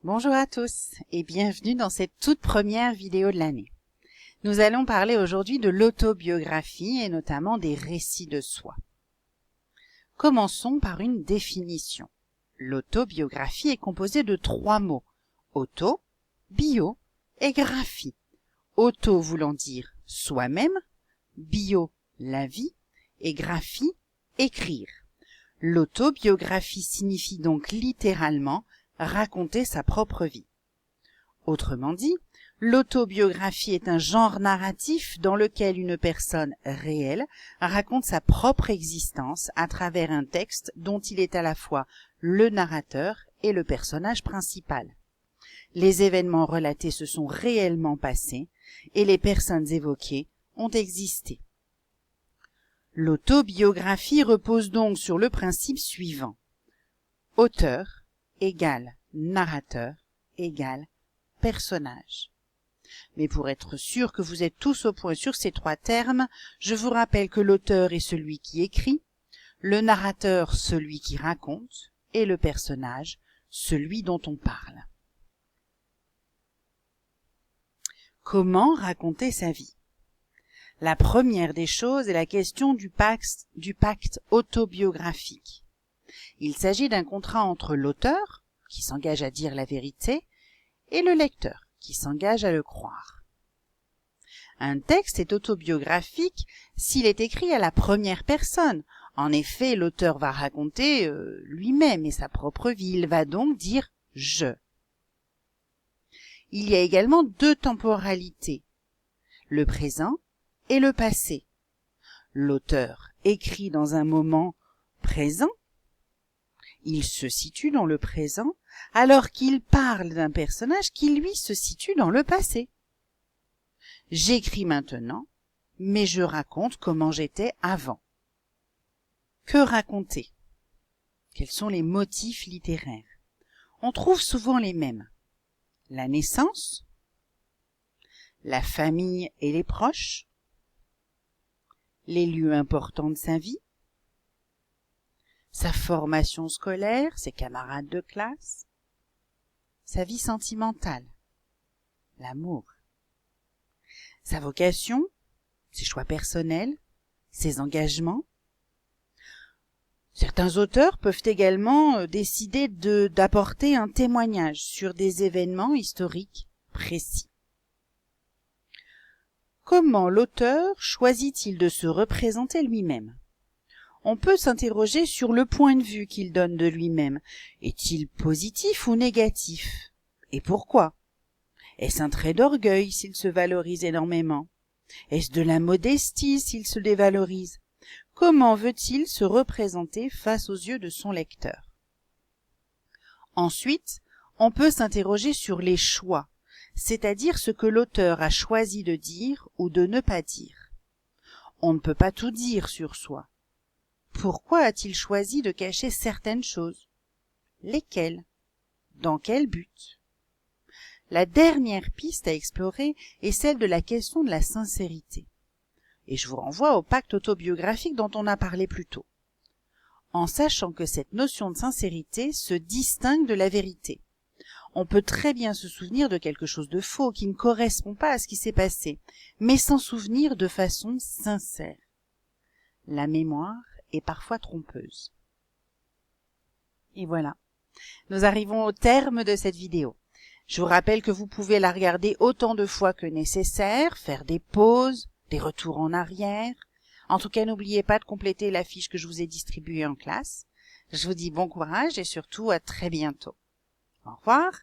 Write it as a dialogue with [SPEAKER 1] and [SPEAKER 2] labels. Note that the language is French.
[SPEAKER 1] Bonjour à tous et bienvenue dans cette toute première vidéo de l'année. Nous allons parler aujourd'hui de l'autobiographie et notamment des récits de soi. Commençons par une définition. L'autobiographie est composée de 3 mots, auto, bio et graphie. Auto voulant dire soi-même, bio la vie et graphie écrire. L'autobiographie signifie donc littéralement raconter sa propre vie. Autrement dit, l'autobiographie est un genre narratif dans lequel une personne réelle raconte sa propre existence à travers un texte dont il est à la fois le narrateur et le personnage principal. Les événements relatés se sont réellement passés et les personnes évoquées ont existé. L'autobiographie repose donc sur le principe suivant. Auteur égale narrateur égale personnage. Mais pour être sûr que vous êtes tous au point sur ces 3 termes, je vous rappelle que l'auteur est celui qui écrit, le narrateur celui qui raconte et le personnage celui dont on parle. Comment raconter sa vie ? La première des choses est la question du pacte autobiographique. Il s'agit d'un contrat entre l'auteur, qui s'engage à dire la vérité, et le lecteur, qui s'engage à le croire. Un texte est autobiographique s'il est écrit à la première personne. En effet, l'auteur va raconter lui-même et sa propre vie. Il va donc dire « je ». Il y a également 2 temporalités, le présent et le passé. L'auteur écrit dans un moment présent, il se situe dans le présent, alors qu'il parle d'un personnage qui, lui, se situe dans le passé. J'écris maintenant, mais je raconte comment j'étais avant. Que raconter ? Quels sont les motifs littéraires ? On trouve souvent les mêmes. La naissance, la famille et les proches, les lieux importants de sa vie, sa formation scolaire, ses camarades de classe, sa vie sentimentale, l'amour, sa vocation, ses choix personnels, ses engagements. Certains auteurs peuvent également décider d'apporter un témoignage sur des événements historiques précis. Comment l'auteur choisit-il de se représenter lui-même ? On peut s'interroger sur le point de vue qu'il donne de lui-même. Est-il positif ou négatif ? Et pourquoi ? Est-ce un trait d'orgueil s'il se valorise énormément ? Est-ce de la modestie s'il se dévalorise ? Comment veut-il se représenter face aux yeux de son lecteur ? Ensuite, on peut s'interroger sur les choix, c'est-à-dire ce que l'auteur a choisi de dire ou de ne pas dire. On ne peut pas tout dire sur soi. Pourquoi a-t-il choisi de cacher certaines choses ? Lesquelles ? Dans quel but ? La dernière piste à explorer est celle de la question de la sincérité. Et je vous renvoie au pacte autobiographique dont on a parlé plus tôt. En sachant que cette notion de sincérité se distingue de la vérité. On peut très bien se souvenir de quelque chose de faux qui ne correspond pas à ce qui s'est passé, mais s'en souvenir de façon sincère. La mémoire est parfois trompeuse. Et voilà, nous arrivons au terme de cette vidéo. Je vous rappelle que vous pouvez la regarder autant de fois que nécessaire, faire des pauses, des retours en arrière. En tout cas, n'oubliez pas de compléter la fiche que je vous ai distribuée en classe. Je vous dis bon courage et surtout à très bientôt. Au revoir.